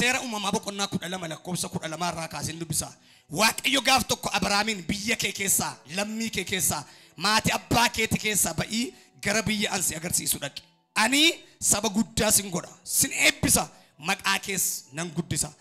seera uumamaa boqonnaa 12 lakkoofsa 12 irraa kaasee dubbisa. Waaqayyo gaaf tokko Abrahaamin biyya kee keessaa, lammii kee keessaa, maatii abbaa keetii keessaa ba'ii gara biyya ansi agarsiisu dhaqi. Ani saba guddaa sin godha, sin eebbisa, maqaa kees nan guddisa.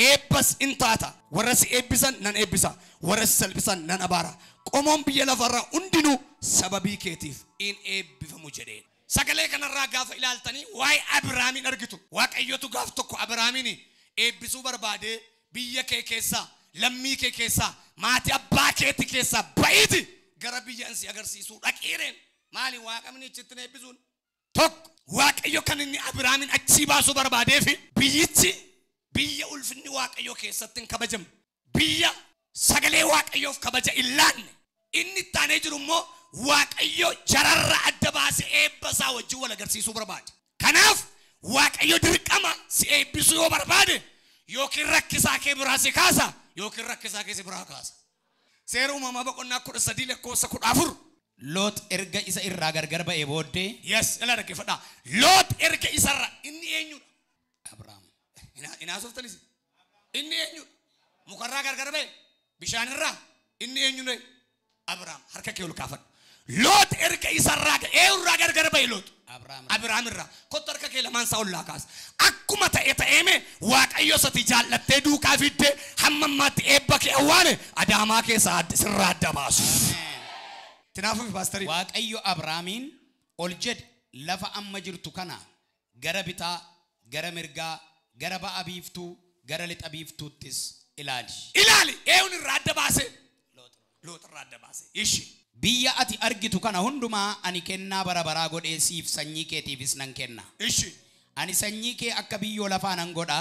Eebbas in taata, warra si eebbisan nan eebbisa, warra si salphisan nan abaara. Qomoon biyya lafarraa hundinuu sababii keetiif in eebbifamu jedheen. Sagalee kanarraa gaafa ilaaltanii waa'ee Abrahaamin argitu. Waaqayyotu gaaf tokko Abrahaamin eebbisuu barbaade biyya kee keessaa, lammii kee keessaa, maatii abbaa keetii keessaa ba'iiti gara biyya ansi agarsiisuu dhaqiireen. Maali waaqamni achitti eebbisuun? Tokko Waaqayyo kan inni Abrahaamin achii baasuu barbaadeef biyyichi biyya ulfinni Waaqayyo keessatti hin kabajamne, biyya sagalee Waaqayyoof kabaja illaanne. Inni taanee jiru immoo Waaqayyo jararra adda baasee eebbasaa wajjin wal agarsiisuu barbaade. Kanaaf Waaqayyo dirqama si eebbisuu yoo barbaade yookiin rakkisaa kee biraa si kaasa yookiin rakkisaa kee si biraa kaasa. Seera uumamaa boqonnaa 13 lakkoofsa 14. Lot erga isa irraa gargar ba'ee booddee. Yes, ila dhaggeeffadhaa. Lot erga isarra inni eenyudha? Abrahaam. Inaasoftanis inni eenyudha? Mukarraa gargar ba'e bishaanirraa inni eenyudha? Abrahaam. Harka kee ol kaafadhu. Lot erga isarraa eenyurraa gargar ba'e Lot? Abrahaam irraa. Kottu harka kee lamaan isaa ol kaas. Akkuma ta'eeme Waaqayyo sati jaallattee duukaa fidde hamma ammaatti eebba kee awwaale adaamaa keessaa sirraa adda baasu. Tinaafuuf paasterii. Waaqayyo Abrahaamin ol jedhe lafa amma jirtu kana gara bitaa, gara mirgaa, gara ba'a biiftuu, gara lixa biiftuuttis ilaali. Ilaali. Eenyuun irraa adda baase? Lot irraa adda baase. Ishi. Biyya ati argitu kana hundumaa ani kennaa bara baraa godhee siif sanyii keetiifis nan kenna. Ishi. Ani sanyii kee akka biyyoo lafaa nan godha.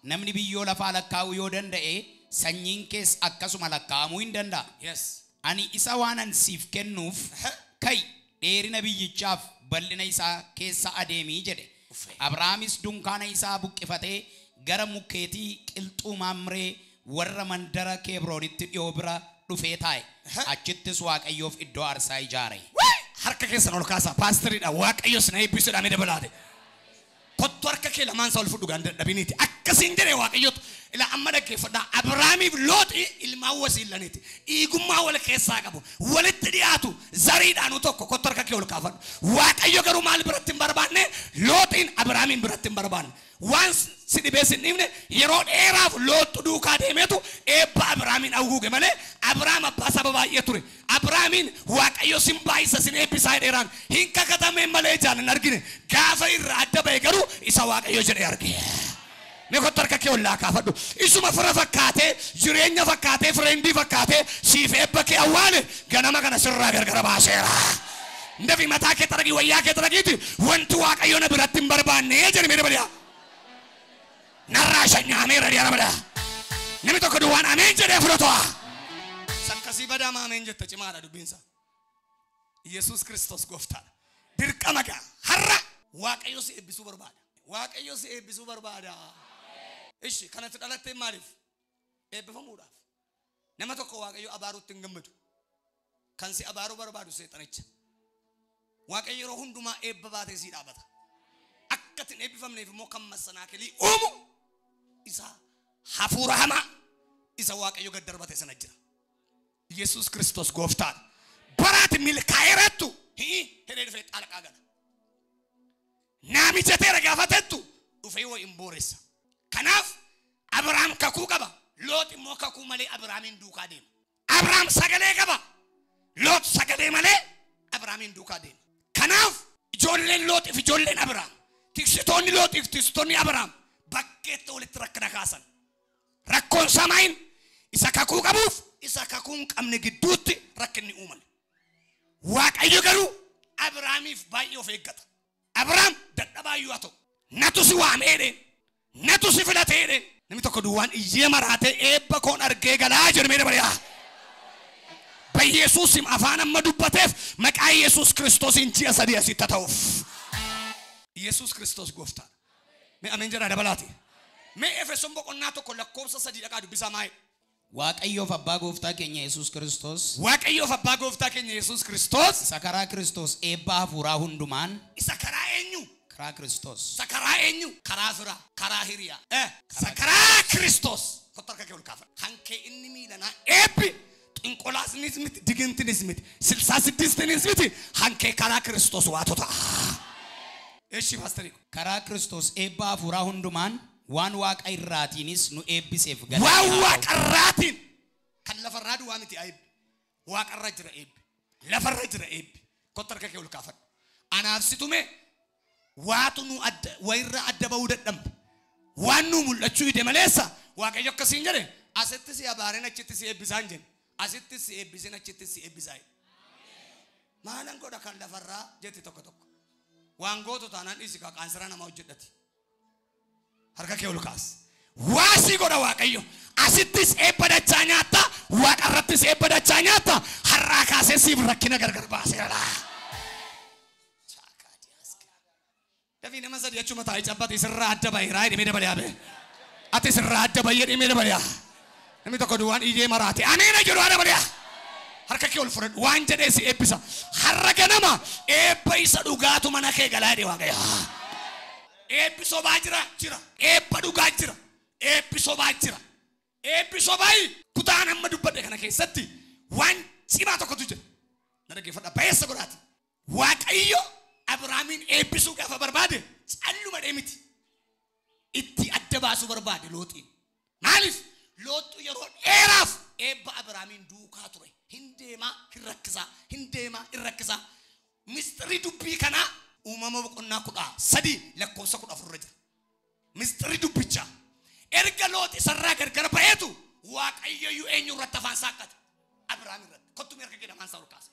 Namni biyyoo lafaa lakkaa'uu yoo danda'e sanyiin kees akkasuma lakkaa'amuu hin danda'a. Yes. Ani isa waanan siif kennuuf kai dheerina biyyichaaf bal'ina isaa keessa adeemii jedhe. Abrahaamis dunkaana isaa buqqifatee gara mukkeetii qilxuu Mamree warra mandara Kebroonitti dhiyoo bira dhufee taa'e. Achittis Waaqayyoof iddoo aarsaa ijaare. Harka keessan ol kaasaa paasteriidha. Waaqayyo sina eebbisuudhaan dabalaate. Kottu harka kee lamaan isaa ol fudhu gandadhabiniiti. Akkasiin jedhee Waaqayyotu ila amma dhaggeeffadhaa. Abrahaamiif Looti ilmaan wasiilaniiti. Dhiigummaa wal keessaa qabu. Walitti dhiyaatu zariidhaanu tokko. Kottu harka kee ol kaafadhu. Waaqayyo garuu maal biratti hin barbaanne? Lootiin Abrahaamin biratti hin barbaanne. Waan si dhibee sin dhibne yeroo dheeraaf Lootu duukaa deemeetu eebba Abrahaamin awwuuge malee Abrahaam abbaa saba baay'ee ture. Abrahaamin Waaqayyo sin baay'isa sin eebbisaa dheeraan hin kakatameen malee ijaan hin argine. Gaafa irraa adda ba'e garuu isa Waaqayyo jedhee arge. Mee kottu harka kee ol kaafadhu. Isuma fira fakkaatee jireenya fakkaatee fireendii fakkaatee siif eebba kee awwaale ganama kana sirraa gargar baaseera. Ndafi mataa kee taragii wayyaa kee taragiiti wanti Waaqayyo na biratti hin barbaanne jedhe mee dabaliyaa. Narraa shanyaamee radiyyaa namada. Namni tokko duwwaan ameen jedhee fudhatoa. Sakkasii badaama ameen jette cimaadha dubbiinsa. Yesuus Kiristoos gooftaadha. Dirqama gaa har'a Waaqayyo si eebbisuu barbaada. Waaqayyo si eebbisuu barbaada. Ishi kanatti dhalattee maaliif? Eebbifamuudhaaf. Nama tokko Waaqayyo abaaruutti hin gammadu. Kan si abaaruu barbaadu seexanicha. Waaqayyo yeroo hundumaa eebba baatee si dhaabata. Akkatiin eebbifamneef immoo kan massanaakelii uumu isa hafuura hamaa isa Waaqayyo gad darbate sana jira. Yesuus Kiristoos gooftaadha. Baraati milkaa'eerattu hedee dhufee xaalaqaa gala. Naamicha teera gaafatettu dhufee waa hin booressa. Kanaaf Abrahaam kakuu qaba. Loot immoo kakuu malee Abrahaamin duukaa deema. Abrahaam sagalee qaba. Loot sagalee malee Abrahaamin duukaa deema. Kanaaf ijoolleen Lootiif ijoolleen Abrahaam, tiksitoonni Lootiif tiksitoonni Abrahaam bakkeetti walitti rakkina kaasan. Rakkoon samaayin isa kakuu qabuuf isa kakuu hin qabne gidduutti rakkinni uumame. Waaqayyo garuu Abrahaamiif baay'ee of eeggata. Abrahaam dadhabaayyuu haa ta'u. Natu si waameedheen. Natu si filateedheen. Namni tokko duwwaan iyyee maraatee eebba koon argee galaa jedhamee dabaleyaa. Yesuusim afaan amma dubbateef maqaa Yesuus Kiristoosiin ji'a 3 asitti ta'uuf. Yesuus Kiristoos gooftaa. Mee ameen jedhaa dabalaati. Mee Efesoon boqonnaa tokko lakkoofsa 3 dhaqaa dubbisaa maa'e. Waaqayyoof abbaa gooftaa keenya Yesuus Kiristoos. Waaqayyoof abbaa gooftaa keenya Yesuus Kiristoos. Isa karaa Kiristoos eebba hafuuraa hundumaan. Isa karaa eenyu? karaa Kiristoos. Sakaraa eenyu? Karaa fira, karaa hiriyaa. Sakaraa Kiristoos. Kottarka kee ol kaafadhu. Hankee inni miidhanaa eebbi xinqolaasnis miti digintinis miti 66nis miti hankee karaa Kiristoos waatota. Eeshi paastariiko. Karaa Kiristoos eebba hafuuraa hundumaan waan waaqa irraatiinis nu eebbiseef waan waaqa irraatiin kan lafarraa duwwaa miti eebbi. Waaqa irra jira eebbi. Lafarra jira eebbi. Kottarka kee ol kaafadhu. Anaaf situme waatu nu adda wayirra adda ba'uu dadhabne. Waan nu mul'achuu ide maleessa waaqayyo akkasiin jedhe asitti si abaareen achitti si eebbisaan jedhe. Asitti si eebbiseen achitti si eebbisaan. Maalan godha kan lafarraa jetti tokko tokko. Waan gootu taanaan dhiisi qaansira nama hojjedhati. Harka kee ol kaas. Waasii godha waaqayyo. Asittis eebba dachaa nyaata. Waaqarrattis eebba dachaa nyaata. Har'aa kaasee siif rakkina gargar baaseera. Dafi nama sadii achuma taa'ee cabbatee sirraa adda baay'ee dhimee dabalaa. Ati sirraa adda baay'ee dhimee dabalaa. Namni tokko duwwaan iyyee maraate. Amiina jedhu adda baay'ee. Harka kee ol fudhadhu waan jedhee si eebbisa. Har'a ganama eebba isa dhugaatu mana kee galaa jedhee waaqayyo. Eebbi sobaa jira. Eebba dhugaa jira. Eebbi sobaa jira. Eebbi sobaa kutaan amma dubbadhe kana keessatti waan cimaa tokkotu jira. Na dhaggeeffadha baay'eessa godhaati. Waaqayyo Abrahaamin eebbisuu gaafa barbaade calluma deemiti. Itti adda baasuu barbaade Looxiin. Maaliif? Looxu yeroo dheeraaf eebba Abrahaamin duukaa ture. Hindeemaa irrakkisaa. Mistiri dubbii kanaa uumama boqonnaa 13 lakkoofsa 14 jira. Mistiri dubbicha. Erga Looxi sarraa gargar ba'eetu waaqayyo eenyu irratti afaan saaqqate. Abrahaam irratti. Kottu meerka jedha afaan isaa ol kaase.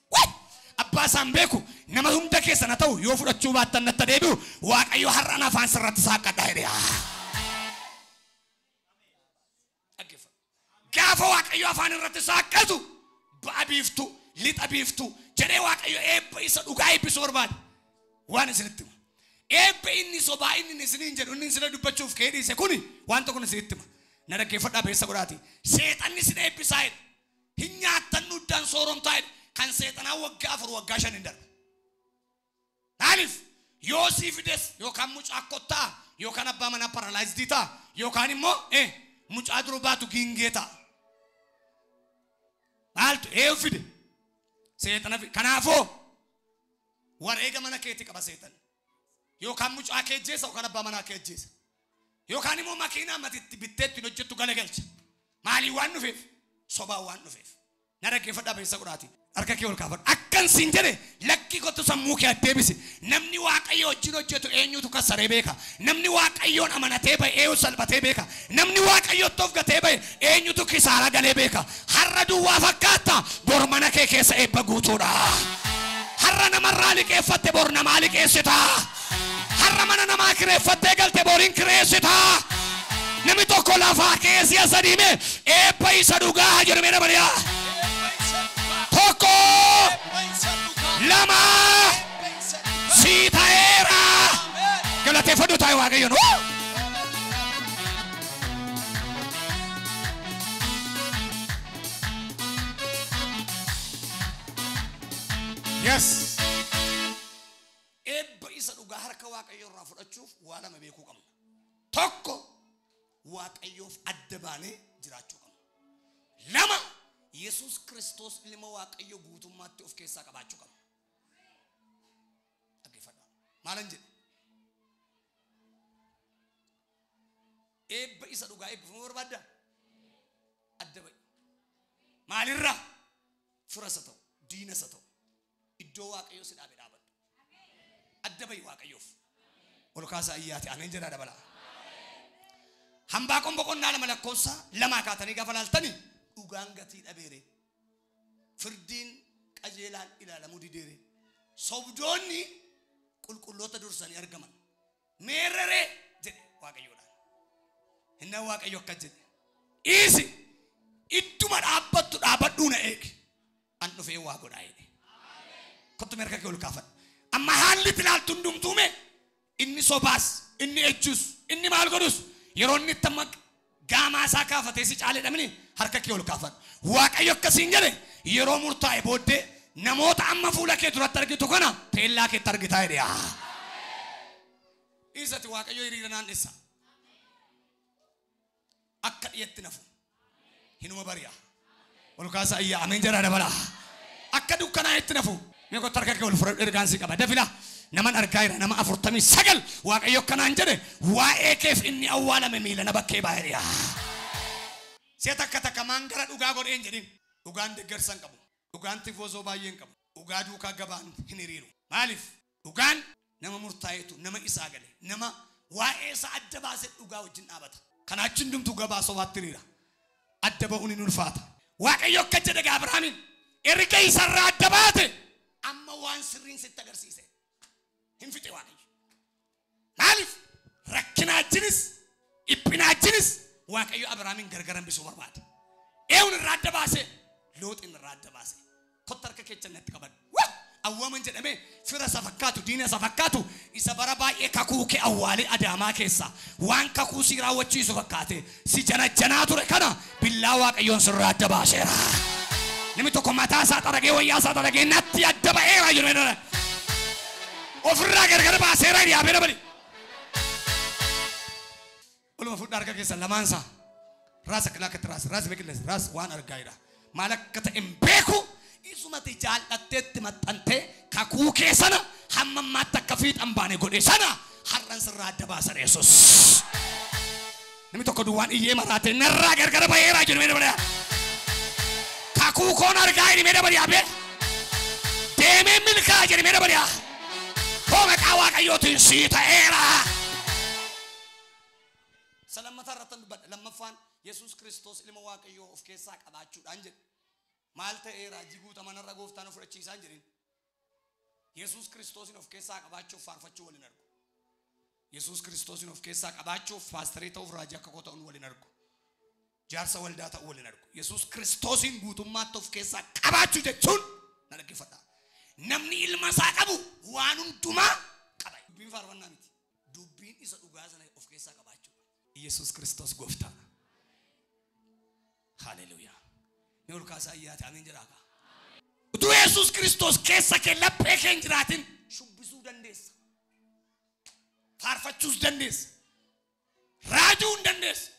Abbaa isaan beeku nama hunda keessa na ta'u yoo fudhachuu baattan natti deebi'u waaqayyo har'aan afaan sirratti saaqqadha jedhe. Gaafa waaqayyo afaan irratti saaqqatu ba'a biiftu lixa biiftu jedhee waaqayyo eebba isa dhugaa eebbisuu barbaade. Waan isinitti hima. Eebba inni sobaa inni isiniin jedhu inni isina dubbachuuf kee dhiise kuni waan tokko isinitti hima. Na dhaggeeffadhaa beessa godhaati. Seexanni isin eebbisaa jedhe. Hin nyaattan nuddaan sooromtaa jedhe. Kan seexanaa waggaa 4 waggaa 5 hin darbe. Maaliif? Yoosii fides yookaan mucaa kottaa yookaan abbaa manaa paralaayizidii ta'a yookaan immoo mucaa duruu baatu giingee ta'a. Maaltu fide? Seexana fide. Kanaafoo wareega mana keetti qaba seexan. Yookaan mucaa kee jeessa yookaan abbaa manaa kee jeessa. Yookaan immoo makiinaa matitti bitteetti hojjettu galagalcha. Maalii waan dhufeef? Sobaa waan dhufeef. Na dhaggeeffadhaa beessa godhaati. Harka kee ol kaafadhu. Akkan siin jedhe lakki kottu sammuu kee addeebisi. Namni waaqayyo wajjin hojjetu eenyutu kassaree beeka. Namni waaqayyoon amanatee bahe eenyu salphatee beeka. Namni waaqayyotti of gatee bahe eenyutu kisaara galee beeka. Har'a duwwaa fakkaata bor mana kee keessa eebba guutuudha. Har'a namarraa liqeeffatte bor namaa liqeessita. Har'a mana namaa kireeffattee galte boriin kireessita. Namni tokko lafaa keessi asa diime eebba isa dhugaa jedhamee dabaliyaa. Tokko lama siitaera galateeffadhu taa'e waaqayyoon. Yes. Eebba isa dhugaa harka waaqayyo irraa fudhachuuf waa lama beekuu qabna. Tokko waaqayyoof adda baanee jiraachuu qabna. Lama Yesus Kristos ilma waaqayyo guutummaatti of keessaa qabaachuu qaba. Dhaggeeffadhaa. Maalan jedhe? Eebba isa dhugaa eebbifamuu barbaadda? Adda ba'i. Maalirraa? Firasa ta'u, diinasa ta'u. Iddoo waaqayyo si dhaabe dhaabadhu. Adda ba'i waaqayyoof. Ol kaasaa iyyaati ameen jedhaa dabalaa. Hambaa boqonnaa 2 lakkoofsa 2 kaatanii gaafa laaltanii dhugaan gatii dhabeere. Firdiin qajeelaan ilaalamuu dideere. Sobdoonni qulqulloota dursanii argaman. Meerree jedhe waaqayyoodhaan. Inni waaqayyo akka jedhe. Isi idduma dhaabbattu dhaabbadhuu na eegi. An dhufee waa godhaa jedhe. Kottu meerka kee ol kaafadhu. Amma haalli ilaaltu hundumtuume inni sobaas inni ejjus inni maal godhus yeroo inni tamma gaamaa isaa kaafatee si caalee dhamini harka kee ol kaafadhu. Waaqayyo akkasiin jedhe yeroo murtaa'e booddee namoota amma fuula kee duratti argitu kana teellaa keetti argitaa jedhe. isati waaqayyo hiriira naannessa akka dhiyetti nafu hinuma bari'a ol kaasa ayya ameen jara dabala akka dukkanaa itti nafu mee ko tarka ke ol fudhadhu ergaansi qaba dafila naman argaa jira nama 49 waaqayyo kanaan jedhe waa'ee keef inni awwaalame miila na bakkee baay'ee seeta akka takka mangara dhugaa godheen jedhin dhugaan deeggarsan qabu dhugaan tifoozoo baay'een qabu dhugaa duukaa gabaan hin hiriiru maaliif dhugaan nama murtaa'eetu nama isaa gale nama waa'ee isaa adda baasee dhugaa wajjin dhaabata kanaachiin dumtu gabaa sobaatti hiriira adda ba'uun hin ulfaata waaqayyo akka jedhe Abrahaamiin erga isarraa adda baate amma waan sirriin sitti agarsiise hin fixe waaqayyo maaliif rakkinaachinis dhiphinachinis waaqayyo Abrahaamiin gargaran bisuu barbaade eewun irraa adda baase looxin irraa adda baase kottarka keechan natti qaban awwaman jedhame fira safakkaatu diina safakkaatu isa bara baay'ee kakuu kee awwaalee adaamaa keessa waan kakuu si raawwachiisu fakkaate si janajjanaa ture kana billaa waaqayyoon sirraa adda baaseera namni tokko mataa isaa xaragee wayyaa isaa xaragee natti adda ba'eera jedhu ofirraa gargar baaseera yaabee dabali oluma fudhaa harka keessa lamaansaa raasa kilaakatti raasa beekilees raas waan argaa jira maal akka ta'e hin beeku isumati jaallatteetti maxxantee kakuu kee sana hamma ammaatti akka fiixan baane godhe sana har'an sirraa adda baasan Yesuus namni tokko duwwaan iyyee maraatee narraa gargar ba'eera jedhu mee dabala kakuu koon argaa jedhu mee dabala yaabee deemee milkaa jedhu mee dabala hoo maqaa waaqayyootiin sii ta'eera salammata irratti dubbadha lammaffaan Yesuus Kiristoos ilma waaqayyoo of keessaa qabaachuudhaan jedhe maal ta'eera jiguuta manarra gooftaan of fudhachiisaa hin jedhin Yesuus Kiristoosin of keessaa qabaachuuf faarfachuu waliin argu Yesuus Kiristoosin of keessaa qabaachuuf paasterii ta'uuf raajii akka koo ta'uun waliin argu jaarsa waldaa ta'uu waliin argu Yesuus Kiristoosin guutummaatti of keessaa qabaachuu jechuun na dhaggeeffadha namni ilma isaa qabu waan hundumaa qaba dubbiin faarfannaa miti dubbiin isa dhugaa sana of keessaa qabaachuu Yesuus Kiristoos gooftaa haleluuyaa ni ol kaasaa iyyaate ameen jedhaaka utuu Yesuus Kiristoos keessa kee laphee kee hin jiraatin shubbisuu dandeessa faarfachuus dandeessa raajuu hin dandeessa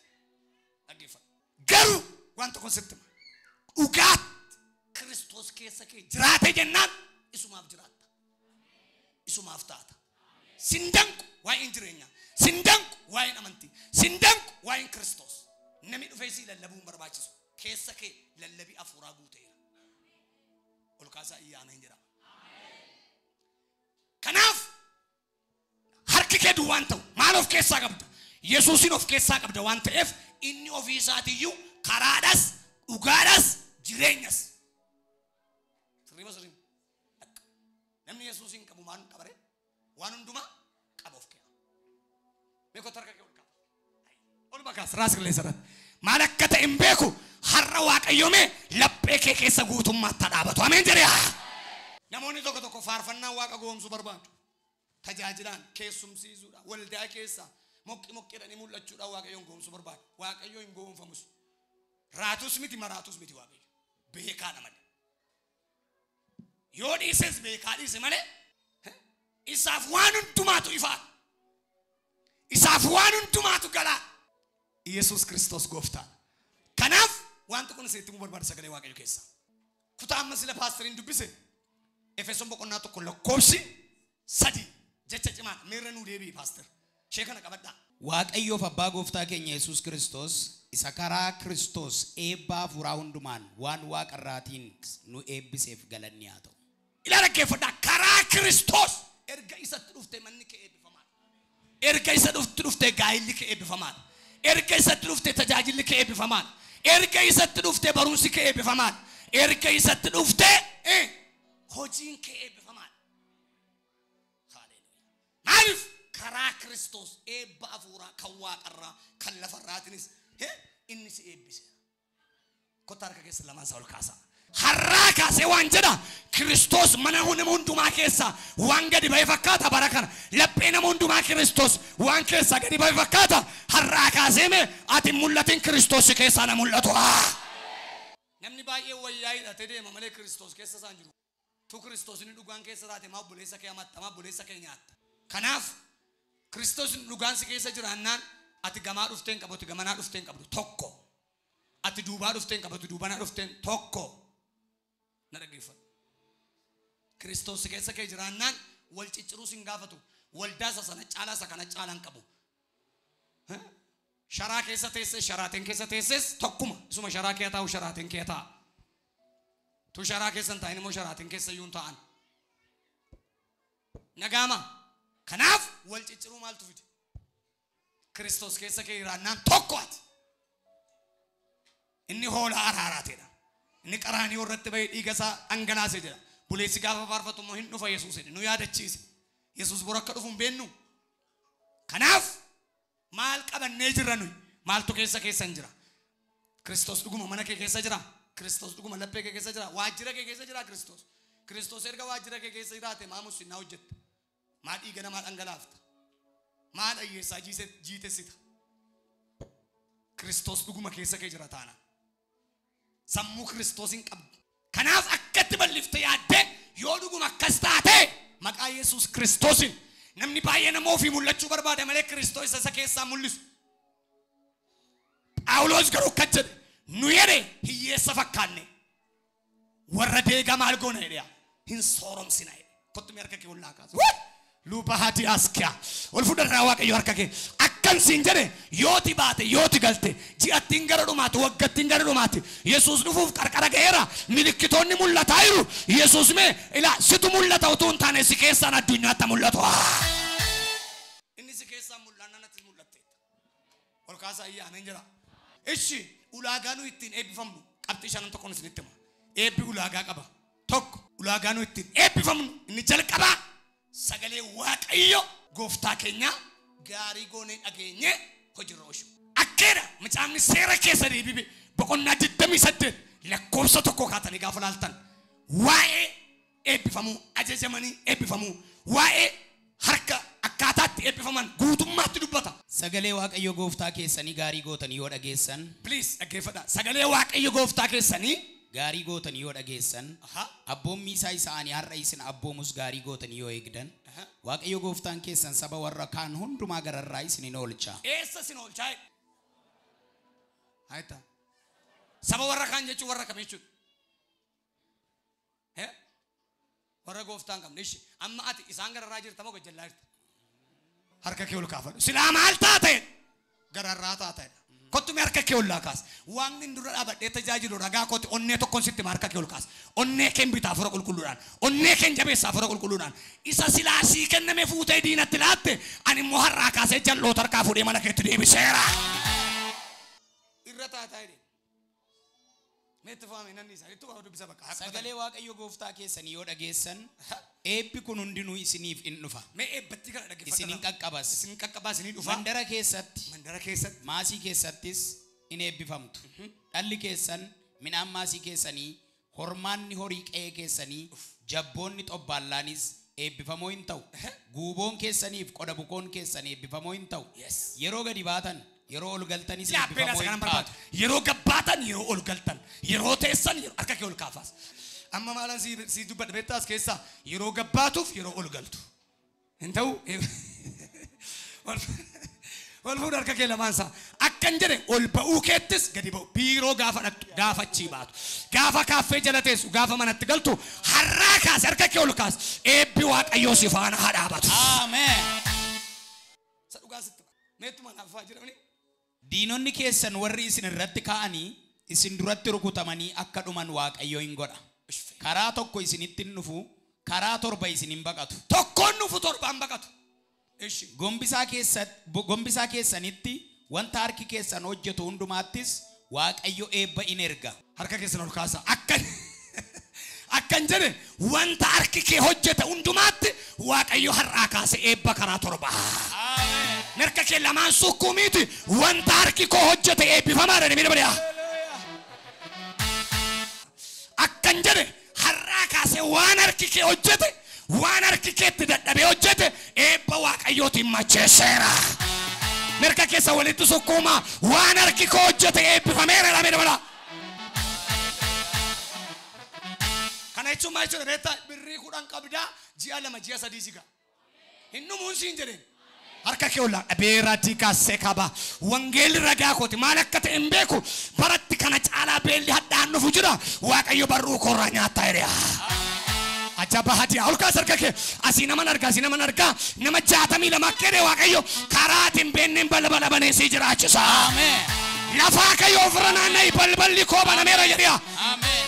dhaggeeffadha garuu waan tokko sitti dhugaat Kiristoos keessa kee jiraate jennaan isumaaf jiraatta isumaaf taata sindanku waa'een jireenyaa sindanku waa'een amantii sindanku waa'een Kiristoos namni dhufee si lallabuun barbaachisu keessa kee lallabii afuuraa guuteera ol kaasaa iyyaameen jira kanaaf harki kee duwwaan ta'u maal of keessaa qabda Yesuusin of keessaa qabda waan ta'eef inni ofii isaatiiyyuu karaadhas dhugaadhas jireenyas sirriima namni Yesuusin qabu maal qabare waan hundumaa qaba of kee beekoo tarka kee ol qaba ol bakaas raas qilleensarratti maal akka ta'e hin beeku har'a waaqayyoomee laphee kee keessa guutummaatti dhaabatu ameen jedhe namoonni tokko tokko faarfannaa waaqa goomsuu barbaadu tajaajilaan keessumsiisuudhaan waldaa keessa moqqidhanii mul'achuudhaan waaqayyoon goomsuu barbaadu waaqayyoo hin goomfamus raatus miti maraatus miti waaqayyo beekaadha malee yoo dhiises beekaa dhiise malee isaaf waan hundumaatu ifaa isaaf waan hundumaatu galaa Yesuus Kiristoos gooftaa kanaaf wanti kun seetti mu barbaada sagalee waaqayyo keessa kutaa amma sila paasteriin dubbise Efesoon boqonnaa tokko lakkoofsi 3 jecha cimaa meerra nuu deebi'i paaster shee kana qabadhaa waaqayyoof abbaa gooftaa keenya Yesuus Kiristoos isa karaa Kiristoos eebbaa furaa hundumaan waan waaqarraatiin nu eebbiseef galanni haa ta'u ilaala dhaggeeffadhaa karaa Kiristoos erga isatti dhufte manni kee eebbifamaadha erga isa dhufte gaa'illi kee eebbifamaadha erga isatti dhufte tajaajilli kee eebbifamaadha erga isatti dhufte barumsi kee eebbifamaadha erga isatti dhufte hojiin kee eebbifamaadha haleluuyaa maaliif karaa Kiristoos eebba afuuraa kan waaqarraa kan lafarraatinis inni si eebbise kottaa harka keessa lamaan isaa ol kaasaa har'aa kaasee waan jedha Kiristoos mana nama hundumaa keessa waan gadi ba'e fakkaata bara kana laphee nama hundumaa Kiristoos waan keessa gadi ba'e fakkaata har'aa kaasee mee ati mul'atiin Kiristoos keessaa na mul'atu namni baay'ee wayyaa hidhatee deema malee Kiristoos keessa isaan jiru tu Kiristoos inni dhugaan keessa taate maaf buleessa kee amatta maaf buleessa kee nyaatta kanaaf Kiristoos dhugaan si keessa jiraannaan ati gamaa dhufteen qabatu gamanaa dhufteen qabdu tokko. Ati duubaa dhufteen qabatu duubanaa dhufteen tokko. Na dhaggeeffadhu. Kiristoos si keessa kee jiraannaan wal cicciruu sin gaafatu. Waldaa sana caalaa isa kana caalaan qabu. Sharaa keessa teesses sharaateen keessa teesses tokkuma. Isuma sharaa kee taa'u sharaateen kee ta'a. Tu sharaa keessa hin taa'in immoo sharaateen keessa iyyuu hin ta'an. Nagaama. Kanaaf wal cicciruu maaltu fide? Kiristoos keessa kee jiraannaan tokko ati. Inni hoolaa araaraateedha. Inni qaraanii irratti bahee dhiiga isaa dhangalaase jedha. Buleessi gaafa faarfatu immoo hin dhufa Yesuus jedhe. Nu yaadachiise. Yesuus bor akka dhufu hin beennu. Kanaaf maal qabannee jirra nuyi? Maaltu keessa hin jira? Kiristoos dhuguma mana kee keessa jira. Kiristoos dhuguma laphee kee keessa jira. Waajjira kee keessa jira Kiristoos. Kiristoos erga waajjira kee keessa jiraate maa musinnaa hojjetta? Maa dhiiga namaa dhangalaafta? Maa dhayyeessaa jiitessita? Kiristoos dhuguma keessa kee jira taana. Sammuu Kiristoosin qabdu. Kanaaf akkatti bal'ifte yaadde yoo dhuguma akkas taate maqaa Yesuus Kiristoosin namni baay'ee nama ofii mul'achuu barbaada malee Kiristoos isa keessaa mul'isu. Phaawulos garuu akka jedhe nu jedhe hiyyeessa fakkaanne warra deegaa maal goona jedhe hin sooromsina jedhe. Kottu harka kee ollaa kaasu. Luba hati askia. Ol fuudharraa Waaqayyo harka kee akkan siin jedhe yooti baate yooti galte ji'attiin gara dhumaati waggattiin gara dhumaati Yesuus dhufuuf qarqara ga'eera milikkitoonni mul'ataa jiru Yesuus mee ila situ mul'ata utuu hin taane si keessaan addunyaatti mul'atu. Inni si keessaan mul'anna natti mul'atte. Ol kaasaa ayyaaneen jira. Ishi ulaagaa nu ittiin eebbifamnu qabxii shanan tokkoon isinitti hima. Eebbi ulaagaa qaba. Tokko ulaagaa nu ittiin eebbifamnu inni jalqabaa sagalee Waaqayyo gooftaa keenya gaarii goonee dhageenye hojiirra oolchu. Akkeedha macaafni seera keessa deebibe boqonnaa 28 lakkoofsa tokko kaatanii gaafa laaltan waa'ee eebbifamuu ajajamanii eebbifamuu waa'ee harka akkaataatti eebbifaman guutummaatti dubbata. Sagalee Waaqayyo gooftaa keessanii gaarii gootanii yoo dhageessan. Please dhaggeeffadhaa. Sagalee Waaqayyo gooftaa keessanii gaarii gootanii yoo dhageessan. Abboommii isaa isaanii har'a isin abboomus gaarii gootanii yoo eegdan. Waaqayyo gooftaan keessan saba warra kaan hundumaa gararraa isin oolcha. Eessa isin oolchaa? Haayita. Saba warra kaan jechuun warra kam jechuudha? Warra gooftaan qabne ishee amma ati isaan gararraa jirta moo gajjallaa jirta? Harka kee ol kaafadhu. Silaa maal taate? Gararraa taateedha. Kottu mee harka kee ol kaas. Waan inni dura dhaabadhee tajaajilu ragaa kooti onnee tokkoon sitti harka kee ol kaas. Onnee keen bitaa fura qulqulluudhaan. Onnee keen jabeessaa fura qulqulluudhaan. Isa silaasii kenname fuutee diinatti laatte ani immoo har'aa kaasee jalloota harkaa fuudhee mana keetti deebiseera. Irra taataa jedhe. Meetti faame nanni isaa itti waa dubbisa bakka. Sagalee Waaqayyo gooftaa keessanii yoo dhageessan eebbi kun hundinuu isiniif in dhufa. Mee eebbatti kana dhaggeeffata. Isinin qaqqabas. Isin qaqqabas isin dhufa. Mandara keessatti. Mandara keessatti. Maasii keessattis in eebbifamtu. Dhalli keessan midhaan maasii keessanii hormaanni horii qe'ee keessanii jabboonni xobbaallaanis eebbifamoo hin ta'u. Guuboon keessaniif qoda bukoon keessan eebbifamoo hin ta'u. Yeroo gadi baatan yeroo ol galtanis eebbifamoo hin taatu. Yeroo gabbaatan yeroo ol galtan yeroo teessan harka kee ol kaafas. Amma maalan si dubbadha beektaas keessa yeroo gabbaatuuf yeroo ol galtu. Hin ta'u wal fuudh harka kee lamaansaa akkan jedhe ol ba'uu keettis gadi ba'u biiroo gaafa dhaqxu gaafa achii baatu gaafa kaaffee jala teessu gaafa manatti galtu har'aa kaas harka kee ol kaas eebbi Waaqayyoo si faana haa dhaabatu. Ameen. Sa dhugaa sitti meettuma naafaa jedhamni. Diinonni keessan warri isin irratti ka'anii isin duratti rukutamanii akka dhuman Waaqayyo hin godha. Karaa tokko isinitti hin dhufu karaa torba isin hin baqatu. Tokkoon dhufu torbaan baqatu. Gombisaa keessanitti wanta harki keessan hojjetu hundumaattis Waaqayyo eebba in erga. Harka keessan ol kaasa. Akkan jedhe wanta harki kee hojjete hundumaatti Waaqayyo har'aa kaase eebba karaa torba. Ameen. Harka kee lamaan sukkuumiiti wanta harki koo hojjete eebbifamaadha ni midha. Akkan jedhe har'aa kaase waan harki kee hojjete waan harki keetti dadhabee hojjete eebba Waaqayyootiin macheesseera. Harka keessa walitti sukkuuma waan harki koo hojjete eebbifameera dha midha. Kana jechuun maal jechuudha beektaa birrii 10 qabdaa ji'a 2 ji'a 3 siga. Hin dhumuun siin jedheen. harka kee olla beera tika sekaba wangel ragaa kooti maal akka ta'e hin beeku baratti kana caalaa beelli hadhaan dhufu jira waaqayyo barruu korraa nyaataa hiriya ajaba hadiya ol kaas harka kee asii nama nargaa nama 62 kee waaqayyo karaatiin beenneen balbala baneesii jiraachisa Amen. lafaa kayo ofirana nay balballi koo banameera jedhiya Amen.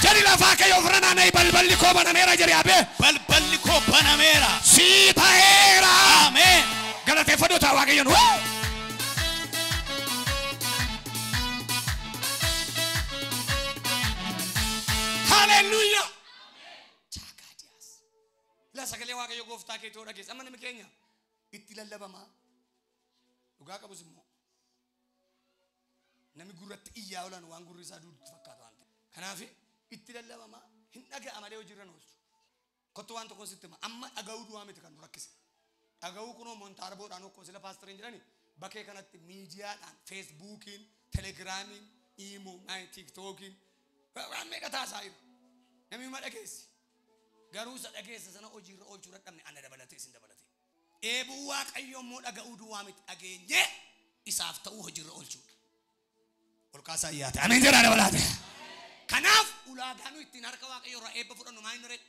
jadi lafaa kayo ofirana nay balballi koo banameera jedhiya be Balballi koo banameera. sii ta'eera Amen. galateeffadhu taa waaqayyoon hallelujah chakadias la sagalee waaqayyo gooftaa kee toora geessa amma namni keenya itti lallabama dhugaa qabus immoo nami gurratti iyyaa olan waan gurri isaa duudutti fakkaatu waan ta'e kanaaf itti lallabama hin dhaga'a malee hojiirra oolchu kottu waan tokko sitti amma dhaga'uu du'aa miti kan nu rakkise dhaga'uu kunoo montaarboodhaan okkoo sila paastariin jedhani bakkee kanatti miidiyaadhaan feesbuukiin telegiraamiin iimuu tiktookiin waan meeqa taasaa jiru namni ma dhageessi garuu isa dhageessa sana hojiirra oolchuu dadhabne ana dabalatee isin dabalatee eebuu waaqayyo immoo dhaga'uu du'aa miti dhageenye isaaf ta'uu hojiirra oolchuu olkaasaa iyyaate ameen jedhaa dabalaate kanaaf ulaagaanu ittiin harka waaqayyo irraa eebba fudhannu maa inni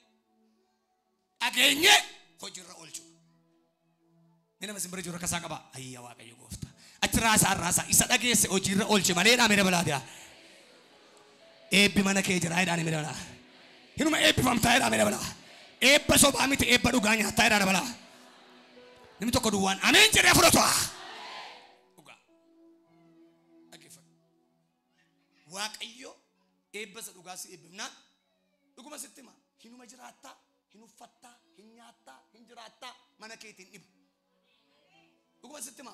dhageenye hojiirra oolchuu mina masimbira jiru rakkasaa qaba ayya waaqayyo goofta achi raasaa isa dhageesse hojiirra oolche malee ameen dabalaate eebbi mana kee jira jedhaan ameen dabalaate hinuma eebbifamtaa jedhaa ameen dabalaate eebba sobaa miti eebba dhugaa nyaataa jedhaa dabalaate namni tokko duwwaan ameen jedhee fudhatu waaqayyo eebba sa dhugaa si eebbifnaan dhuguma sitti hima hinuma jiraattaa hin uffattaa hin nyaattaa hin jiraattaa mana keetiin dhibu dhuguma sitti hima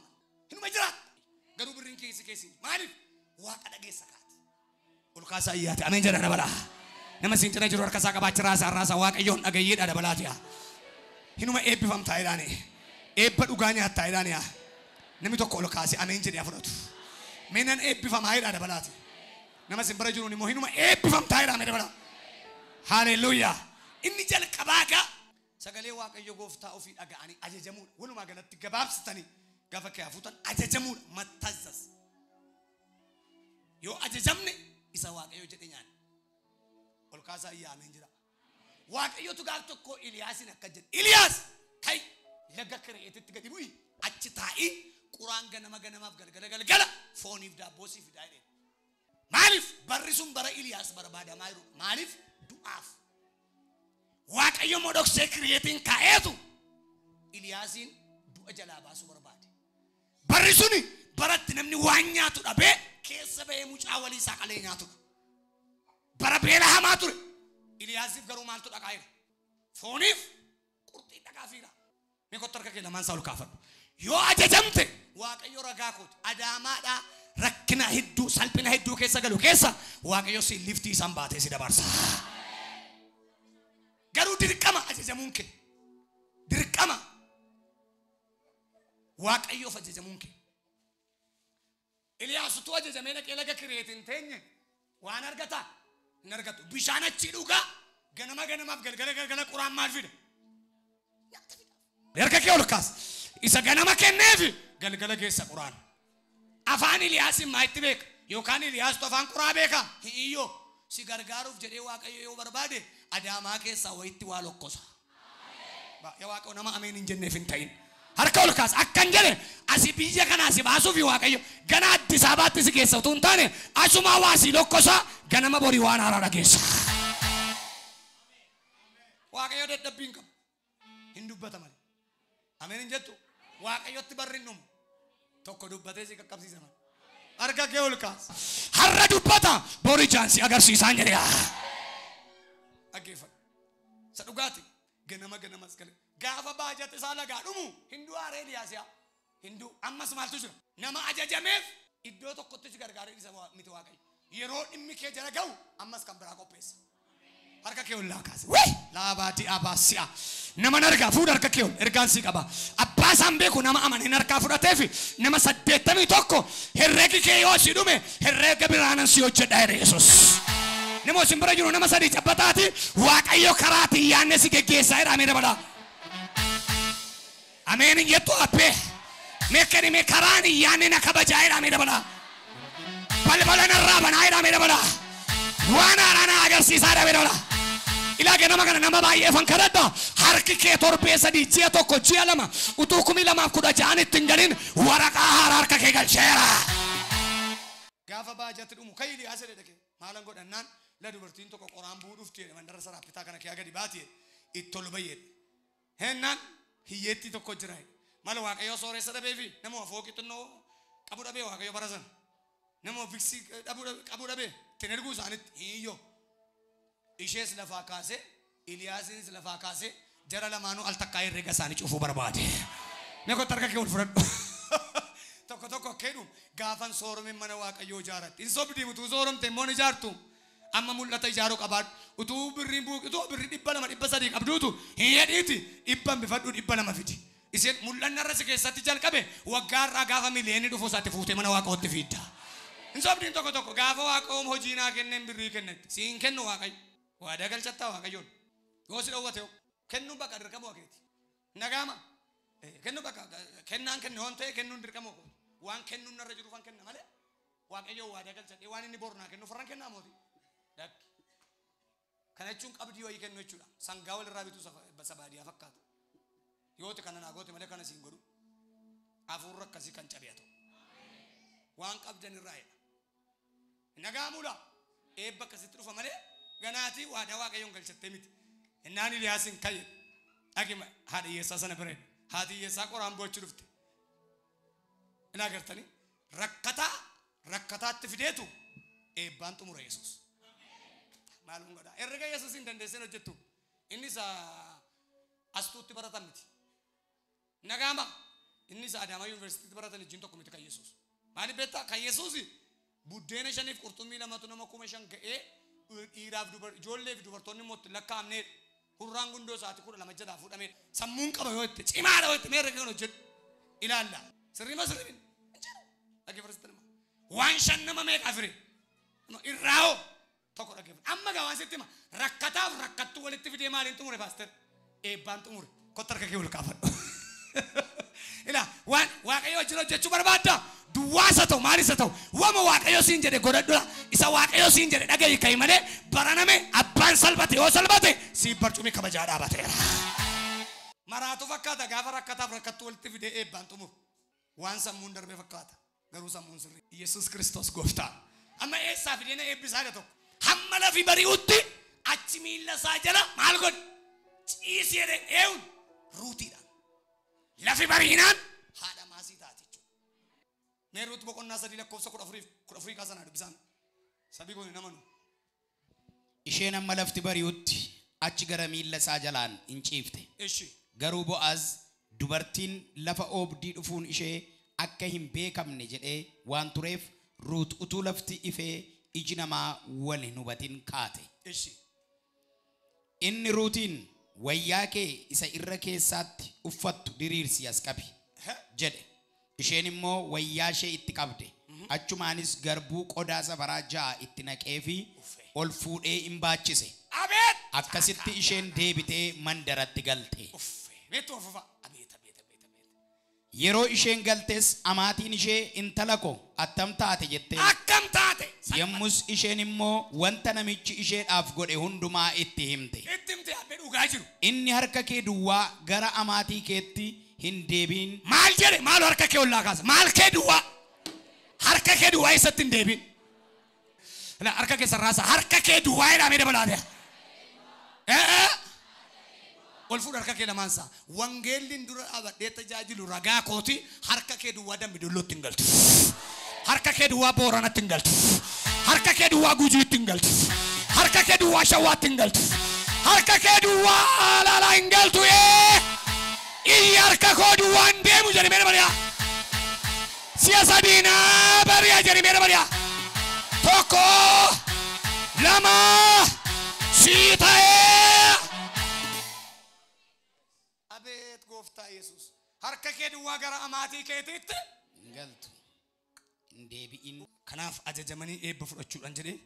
hinuma jiraatta garuu birriin keessi maaliif waaqa dhageessa kaati ol kaasaa iyyaate ameen jedha dabalaa nama siin cina jiru harkasaa qabaachi raasaa waaqayyoon dhagayyeedha dabalaati hinuma eebbifamtaa jedhaani eebba dhugaa nyaattaa jedhaani namni tokko ol kaase ameen jedhee fudhatu meenan eebbifamaa jedha dabalaati nama simbira jiru ni mohinuma eebbifamtaa jedha ameen dabala hallelujah inni jalqabaaga sagalee waaqayyo gooftaa ofii dhaga'anii ajajamuudha walumaa galatti gabaabsitanii gaafa kee hafuutan ajajamuudha mattazzas yoo ajajamne isa waaqayyo jedhe nyaanne ol kaasaa iyyaa ameen jira waaqayyotu gaaf tokko Iliyaasin akka jedhe Iliyaas kai laga kireetitti gadi bu'i achi taa'ii quraan ganamaaf galgala fooniif daabboo siif fidaa jedhe maaliif barri sun bara Iliyaas barbaadamaa jiru maaliif du'aaf waaqayyo modoksee kireetiin kaa'eetu Iliyaasin du'a jalaa baasuu barbaade barri suni baratti namni waan nyaatu dhabee keessa ba'ee mucaa walii isaa qalee nyaatu bara beela hamaa ture Iliyaasiif garuu maaltu dhaqaa jira fooniif qurxii dhaqaa fiira mee kottu harka kee lamaan isaa ol kaafadhu yoo ajajamte waaqayyo ragaa kooti adaamaadhaa rakkina hedduu salphina hedduu keessa galu keessa waaqayyo si liftii isaan baatee si dabarsa garuu dirqama ajajamuun kee dirqama waaqayyoof ajajamuun kee Iliyaasutu ajajamee dhaqee laga kireetiin teenye waan argata hin argatu bishaan achi dhugaa ganamaaf galgala quraan maal fida harka kee ol kaas isa ganama kenneef galgala keessa quraan afaan Iliyaasin maa itti beeka yookaan Iliyaastu afaan quraa beeka hiyyoo si gargaaruuf jedhee waaqayyo yoo barbaade adaamaa keessaa wayitti waa lokkosa yaa waaqayyo nama ameen hin jenneef hin ta'in harka ol kaas akkan jedhe asi biyya kanaa si baasuuf waaqayyo gana Addis Ababaatti si keessa utuu hin taane asumaa waa si lokkosa ganama borii waan haaraa dhageessa waaqayyo dadhabbiin qabu hin dubbata malee ameen hin jettu waaqayyotti barri hin dhumu tokko dubbatee si qaqqabsiisa malee harka kee ol kaas har'a dubbata borii jaansi agarsiisaan jedhe dhaggeeffadhu sa dhugaati ganamas galee gaafa baajata isaa lagaa dhumu hinduu aaree Eliyaasiyaa hinduu ammas maaltu jira nama ajajameef iddoo tokkotti si gargaaree isa miti waaqayyo yeroo dhimmi kee jala ga'u ammas kan biraa qopheessa harka kee ol kaase laabaati abaasi'a nama nargaa fuudha harka kee ol ergaan si qaba abbaa isaan beeku nama amaneen harkaa fudhateef nama 81 herreegi kee yoo si dhume herreega biraanan si hojjedha jedhe Yesuus nama simbira jiru nama 3 cabbataati waaqayyo karaatiin yaanne si geggeessaa jedha ameen dabala Ameen jettu abbe. Mekkani mekkarani yaani na kabajaa'edha mee dabala. Balbala narraa banaa'edha mee dabala. Waan haaraan agarsiisaadha mee dabala. Ilaa nama kana nama baay'ee fan kadhadha. Harki kee torbee sadii ji'a tokko ji'a lama utuu 2016 ittiin galin waraqaa haaraa harka kee galcheera. Gaafa baajatti dhumu kayili asirra dhaqee maalan godhannaan la dubartiin tokko qoraan buudhuuf ta'e mandara saraapitaa kana kee gadi baatee itti ol bayyee. Hennaan hiyyeetti tokko jira. Mal waaqayyo sooressa dhabee fi nama fooqi xinnoo qabu dhabee waaqayyo barasan. Nama fiksi qabu dhabee tenelguu isaanitti hiyyoo. Ishees lafaa kaasee Iliyaasis lafaa kaasee jara lamaanuu al takkaa herrega isaanii cufuu barbaade. Mee kottu harka kee ol fudhadhu. Tokko kennu gaafan soorome mana waaqayyoo ijaaratti. In sobdii utuu sooromte immoo ni ijaartu. Amma mul'ata ijaaruu qabaadhu. Utuu birriin buuqituu birrii 200 qabduutu hin hedhiiti. Dhibban bifadhu 200 fidi. Isin mul'anna irra si keessatti jalqabe waggaa irraa gaafa miliyoonii dhufu isaatti fuutee mana waaqootti fidda. In sobdiin tokko gaafa waaqoom hojii naa kenneen birrii kennetti. Siin kennu waaqayyo. Waadaa galchattaa waaqayyoon. Yoo si dhowwate kennuun bakka dirqama wakeeti. Nagaama. Kennu bakka kennaan kenne hoon ta'e kennuun dirqama wakeeti. Waan kennuun narra jiru fan kenna malee. Waaqayyoo waadaa galchadhee waan inni bornaa kennu farran kennaa mooti. Dakki. Kana jechuun qabdii wayii kennu jechuudha. Sangaa walirraa bituu sabaadiyaa fakkaata. Yooti kana naa goote malee kana siin godhu. Afuurra akkasii kan cabeetu. Waan qabdan irraa jedha. Nagaamuudha. Eebba akkasitti dhufa malee. Ganaatii waadaa waaqayyoon galchattee miti. Innaan Iliyaasin kayyee. Akima haadha hiyyeessaa sana bireen. Haati hiyyeessaa qoraan boochuu dhufte. Ina agartanii rakkataatti fideetu eebbaan xumura Yesuus. Maalum godhaa. Herrega Yesuus hin dandeesseen hojjettu. Innis astuutti baratan miti. Nagaama. Innis Adaamaa Yuunivarsiitiitti baratan ijjiin tokko miti kan Yesuus. Maaliif beektaa kan Yesuus buddeena 5 qurxummii 2 nama 5,000 ga'ee dhiiraaf ijoollee fi dubartoonni mootti lakkaa'amnee hurraan gundoo isaatti 12 jedhaa fuudhamee sammuun qaba yoo itti cimaadha yoo itti mee herrega hojjedhu ilaalla. Sirriima sirriin. Dhaggeeffatu waan 5 nama meeqa fire irraa'oo tokko dhaggeeffatu. Amma gaawwan sitti hima rakkataaf rakkattuu walitti fidee maaliin xumure paaster eebbaan xumure kotta harka kee ol kaafadhu. Ilaa waan waaqayyo wajjin hojjechuu barbaadda duwwaasa ta'u maalisa ta'u wama waaqayyo siin jedhe godhadhudha isa waaqayyo siin jedhe dhagayi ka'i malee baraname abbaan salphate yoo salphate si barcumii kabajaa dhaabateera. Maraatu fakkaata gaafa rakkataaf rakkattuu walitti fidee eebbaan xumuru waan sammuun darbe fakkaata garuu sammuun sirrii. Yesuus Kiristoos gooftaa. Amma eessaa fideena eebbisaa tokko hamma lafi bari'utti achi miilla isaa jala maal godhe ciisi jedhe eewun ruutiidha. Lafi bariinaan haadha maasii taati jechuudha. Meerruutti boqonnaa 3 lakkoofsa 14 kaasanaa dubbisaan. Sabii kun namanu. Isheen amma lafti bari'utti achi gara miilla isaa jalaan hin ciifte. Garuu Bo'aaz dubartiin lafa oobdii dhufuun ishee akka hin beekamne jedhee waan tureef Ruut utuu lafti ifee iji namaa wal hin hubatin kaate. Inni Ruutiin wayyaa kee isa irra keessaatti uffattu diriirsi as qabi jedhe. Isheen immoo wayyaa ishee itti qabde. Achumaanis garbuu qodaa safaraa 6 itti naqee fi ol fuudhee hin baachise. Akkasitti isheen deebitee mandaratti galte. Yeroo isheen galtes amaatiin ishee intala ko attam taate jette. Akkam taate. Yommus isheen immoo wanta namichi isheedhaaf godhe hundumaa itti himte. Inni harka kee duwwaa gara amaatii keetti hin deebiin. Maal jedhe maal harka kee ollaa kaasa maal kee duwwaa harka kee duwwaa isatti hin deebiin. Harka kee sarraasa harka kee duwwaa jedhamee dabalaate. Ol fuudha harka kee lamaansaa wangeelliin dura dhaabadhee tajaajilu ragaa kooti harka kee duwwaa dambi dullootti hin galtu. Harka kee duwwaa booranatti hin galtu. Harka kee duwwaa gujiitti hin galtu. Harka kee duwwaa shawaatti hin galtu. Harka kee duwwaa laalaa hin galtu. Iyyi harka koo duwwaa hin deemu jedhamee dabaliyaa. Siyaasa diinaa bariyaa jedhamee dabaliyaa. Tokko lama sii ta'ee. Abeet gooftaa Yesuus harka kee duwwaa gara amaatii keetiitti hin galtu. Hin deebi'in. Kanaaf ajajamanii eebba fudhachuudhaan jedhee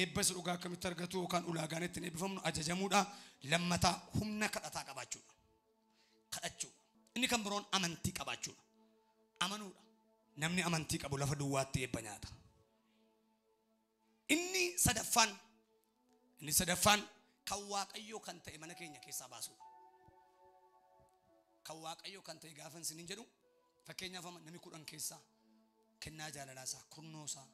eebba isa dhugaa akkamitti argatu yookaan ulaagaan ittiin eebbifamnu ajajamuudha. Lammataa humna kadhataa qabaachuudha. Kadhachuudha. Inni kan biroon amantii qabaachuudha. Amanuudha. Namni amantii qabu lafa duwwaatti eebba nyaata. Inni sadaffaan kan Waaqayyoo kan ta'e mana keenya keessaa baasuudha. Kan Waaqayyoo kan ta'e gaafa isin jedhu fakkeenyaaf namni 10 keessaa kennaa jaalalaasaa kurnoosaa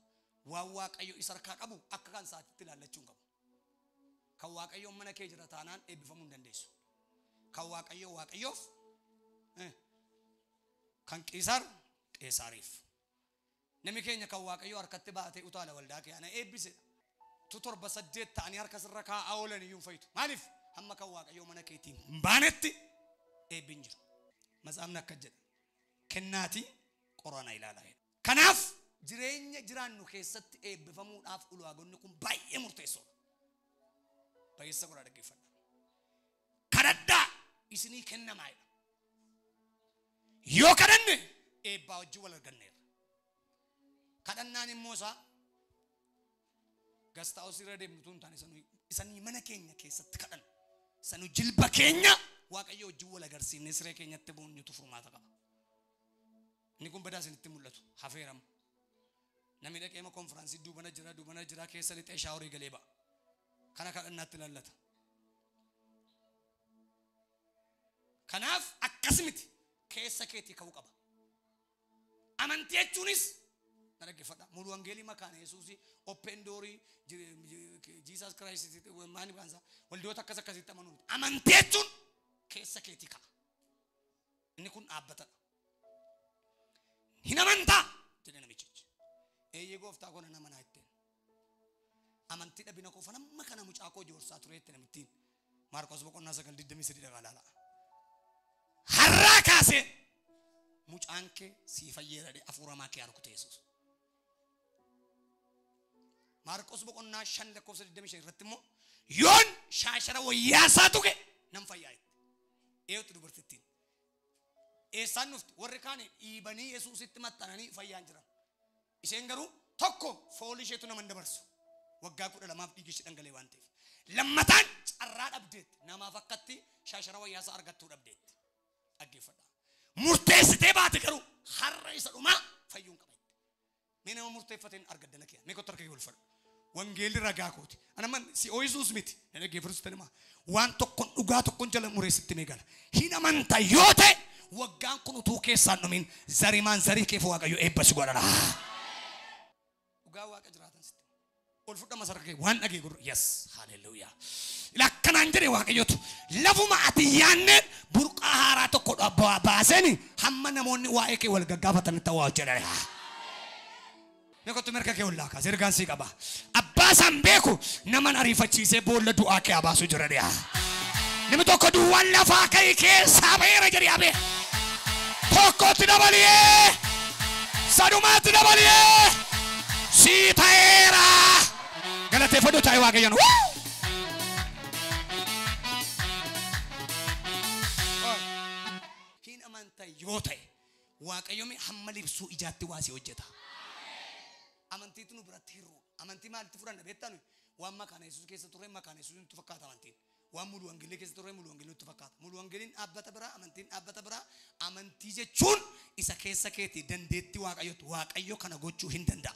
waan Waaqayyoo isa harkaa qabu akka kan isaatti ilaallachuu qabu. Kan Waaqayyoo mana kee jira taanaan eebbifamuu hin dandeessu. Kan Waaqayyoof kan Qeesaariif. Namni keenya kan Waaqayyoo harkatti baatee utaala waldaa keenya eebbise. Tu 7-8 ta'anii harka sirra kaa'aa oolan iyyuu fayitu. Maaliif? Hamma kan Waaqayyoo mana keetiin hin baanetti eebbin jiru. Matsaafni akka jedhe kennaati qorana ilaalaa. Kanaaf jireenya jiraannu keessatti eebbifamuudhaaf ulaagonni kun baay'ee murteessoodha. Baay'isa godhaa dhaggeeffadha. Kadhadhaa isinii kennamaadha. Yoo kadhanne eebbaa wajjin wal arganneerra. Kadhannaan immoo isaa gastaa osirra deemtuun taane isanii mana keenya keessatti kadhan. Sanu jilba keenya Waaqayyo wajjin wal agarsiifne siree keenyatti boonyutu furmaata qaba. Inni kun badaa isinitti mul'atu hafeeramu. Namni dhaqeema konfiraansii duubana jira keessa lixee shaaworii galee ba'a. Kana kadhannaatti lallata. Kanaaf akkasumatti keessa keetii ka'uu qaba. Amantii jechuunis na dhaggeeffadha. Mulu wangeelii makaana Yesuusii open doorii Jesus Christ maani baansa waldoota akkasitti amanuun. Amantii jechuun keessa keetii ka'a. Inni kun dhaabbatadha. Hin amantaa jedhe namichi. Eeyyee gooftaa koo nan amanaa ittiin. Amantii dhabina koo fanamma kana mucaa koo joorsaa tureetti namittiin. Maarqos 9:23 dhagaalaala. Harraa kaasee mucaan kee sii fayyadee hafuuramaa kee harkute Yesuus. Maarqos 5:25 irratti immoo yoon shaashara wayyaasaa tuqe nan fayyaa. Eeyotu dubartittiin. Eessaan nufti warri kaanii dhiibanii Yesuusitti maxxananii fayyaan jiran. Isheen garuu tokko foolii isheetu nama dabarsu. Waggaa 12 dhiigi ishee dhangalee waan ta'eef. Lammataan carraa dhabdeetti. Namaaf akkatti shaashara wayyaasaa argattuu dhabdeetti. Dhaggeeffadha. Murteessitee baate garuu har'a isa dhumaa fayyuun qaba. Mee nama murteeffateen argaddana kee. Mee kottu harka kee ulfadhu. Wangeelli ragaa kooti. Anaman si Yesuus miti. Dhaggeeffatu nama. Waan tokkoon dhugaa tokkoon jala mureessitti mee gala. Hin amantaa yoo ta'e waggaan kun utuu keessaan dhumin zarimaan zarii keef Waaqayyo eebba si godhana. Dhugaa Waaqa jiraatan sitti. Ol fudhama sarka kee waan dhagee gurra. Yes, hallelujah. Lakkanaan jedhe Waaqayyotu lafuma ati yaanneen burqaa haaraa tokko baaseni hamma namoonni waa'ee kee wal gaggaafatan ta'uu jedhani. Nekottu merka kee ullaa kaas ergaan sii qaba. Abbaa san beeku naman ariifachiisee boolla du'aa kee abaasu jira dhiyaa. Nimi tokko duwwaan lafaa ka'ii keessaa baheera jedhi abee. Tokkotti dabaliyee sadumaatti dabaliyee sii ta'eera. Galateeffadhu taa'ee Waaqayyoon. Hin amantaa yoo ta'e Waaqayyoon hamma libsuu ijaatti waa si hojjeta. Amantii tu nu biratti hir'u. Amantii maalitti fudhanna beektan waan makaana Yesuus keessa turre makaana Yesuus nutti fakkaata amantiin. Waan mulu wangeelii keessa turre mulu wangeelii nutti fakkaata. Mulu wangeeliin dhaabbata biraa amantiin dhaabbata biraa. Amantii jechuun isa keessa keetii dandeetti Waaqayyo kana gochuu hin danda'a.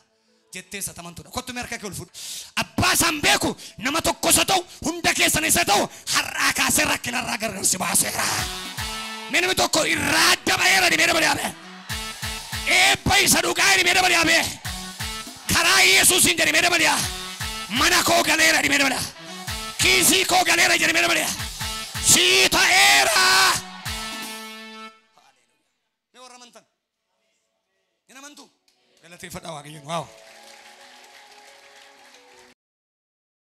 Jettee isa tamantuudha. Kottu merka kee ol fudhu. Abbaa san beeku nama tokko isa ta'u hunda keessan isa ta'u har'aa kaasee rakkinarraa gargarsi baaseera. Namni tokko irraa adda baheera dhibee dabalaabee. Eebba isa dhugaa dhibee dabalaabee. Karaa Yesuusin jedhe mee dabaliyaa. Mana koo galeera dhibee dabaliyaa. Kiisii koo galeera jedhe mee dabaliyaa. Sii ta'eera. Mee warra amantan. Hin amantu. Galateeffadhaa Waaqayyoon. Waaw.